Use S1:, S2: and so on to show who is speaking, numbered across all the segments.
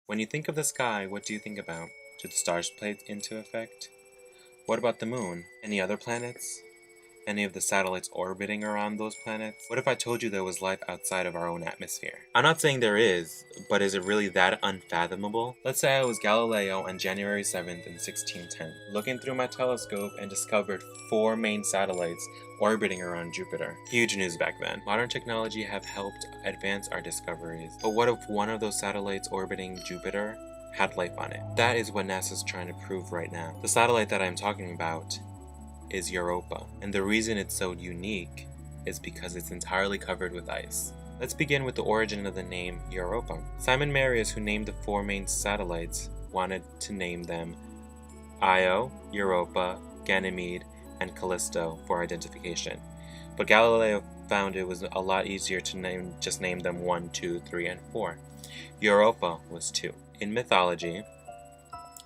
S1: When you think of the sky, what do you think about? Do the stars play into effect? What about the moon? Any other planets? Any of the satellites orbiting around those planets? What if I told you there was life outside of our own atmosphere? I'm not saying there is, but is it really that unfathomable? Let's say I was Galileo on January 7th in 1610, looking through my telescope and discovered 4 main satellites orbiting around Jupiter. Huge news back then. Modern technology have helped advance our discoveries, but what if one of those satellites orbiting Jupiter had life on it? That is what NASA's trying to prove right now. The satellite that I'm talking about is Europa, and the reason it's so unique is because it's entirely covered with ice. Let's begin with the origin of the name Europa. Simon Marius, who named the 4 main satellites, wanted to name them Io, Europa, Ganymede, and Callisto for identification, but Galileo found it was a lot easier to just name them 1, 2, 3, and 4. Europa was 2. In mythology,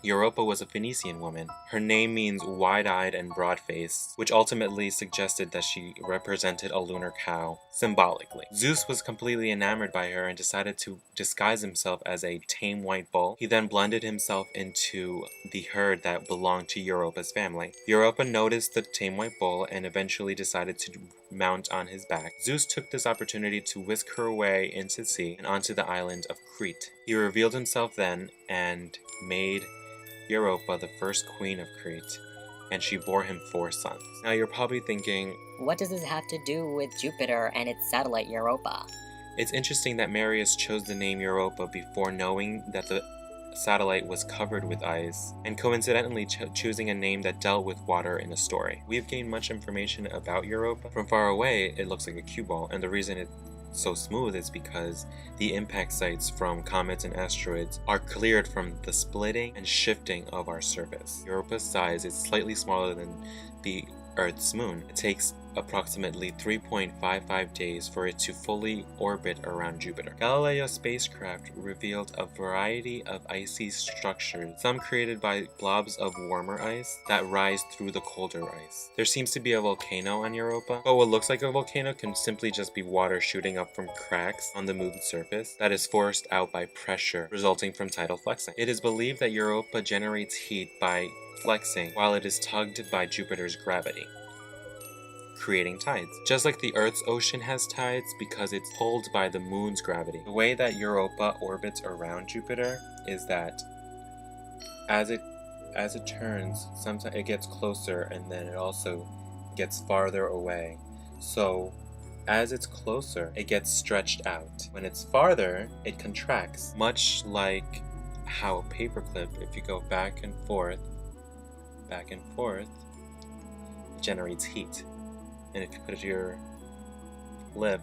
S1: Europa was a Phoenician woman. Her name means wide-eyed and broad-faced, which ultimately suggested that she represented a lunar cow, symbolically. Zeus was completely enamored by her and decided to disguise himself as a tame white bull. He then blended himself into the herd that belonged to Europa's family. Europa noticed the tame white bull and eventually decided to mount on his back. Zeus took this opportunity to whisk her away into the sea and onto the island of Crete. He revealed himself then and made Europa the first queen of Crete, and she bore him 4 sons. Now you're probably thinking,
S2: what does this have to do with Jupiter and its satellite Europa?
S1: It's interesting that Marius chose the name Europa before knowing that the satellite was covered with ice, and coincidentally choosing a name that dealt with water in a story. We have gained much information about Europa. From far away, it looks like a cue ball, and the reason it's so smooth is because the impact sites from comets and asteroids are cleared from the splitting and shifting of our surface. Europa's size is slightly smaller than the Earth's moon. It takes approximately 3.55 days for it to fully orbit around Jupiter. Galileo's spacecraft revealed a variety of icy structures, some created by blobs of warmer ice that rise through the colder ice. There seems to be a volcano on Europa, but what looks like a volcano can simply just be water shooting up from cracks on the moon's surface that is forced out by pressure resulting from tidal flexing. It is believed that Europa generates heat by flexing while it is tugged by Jupiter's gravity, creating tides. Just like the Earth's ocean has tides because it's pulled by the moon's gravity. The way that Europa orbits around Jupiter is that as it turns, sometimes it gets closer and then it also gets farther away. So as it's closer, it gets stretched out. When it's farther, it contracts, much like how a paperclip, if you go back and forth, it generates heat. And if you put it to your lip,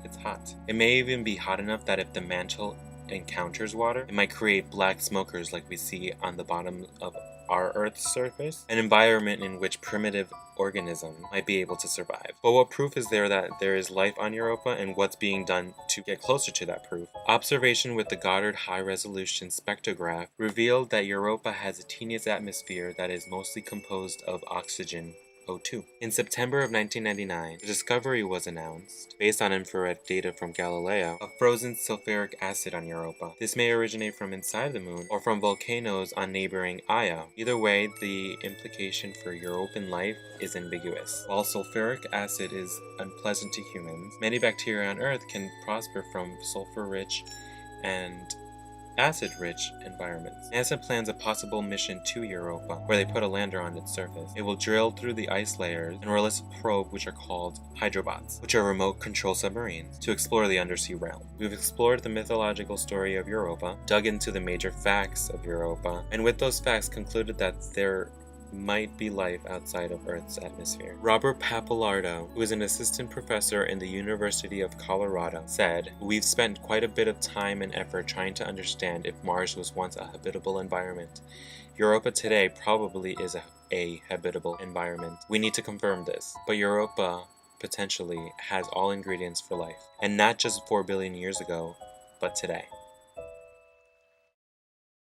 S1: it's hot. It may even be hot enough that if the mantle encounters water, it might create black smokers like we see on the bottom of our Earth's surface, an environment in which primitive organisms might be able to survive. But what proof is there that there is life on Europa, and what's being done to get closer to that proof? Observation with the Goddard High-Resolution Spectrograph revealed that Europa has a tenuous atmosphere that is mostly composed of oxygen, O2. In September of 1999, the discovery was announced, based on infrared data from Galileo, of frozen sulfuric acid on Europa. This may originate from inside the moon or from volcanoes on neighboring Io. Either way, the implication for European life is ambiguous. While sulfuric acid is unpleasant to humans, many bacteria on Earth can prosper from sulfur-rich and acid-rich environments. NASA plans a possible mission to Europa, where they put a lander on its surface. It will drill through the ice layers and release a probe, which are called hydrobots, which are remote-control submarines, to explore the undersea realm. We've explored the mythological story of Europa, dug into the major facts of Europa, and with those facts concluded that there might be life outside of Earth's atmosphere. Robert Pappalardo, who is an assistant professor in the University of Colorado, said, "We've spent quite a bit of time and effort trying to understand if Mars was once a habitable environment. Europa today probably is a habitable environment. We need to confirm this, but Europa potentially has all ingredients for life, and not just 4 billion years ago, but today."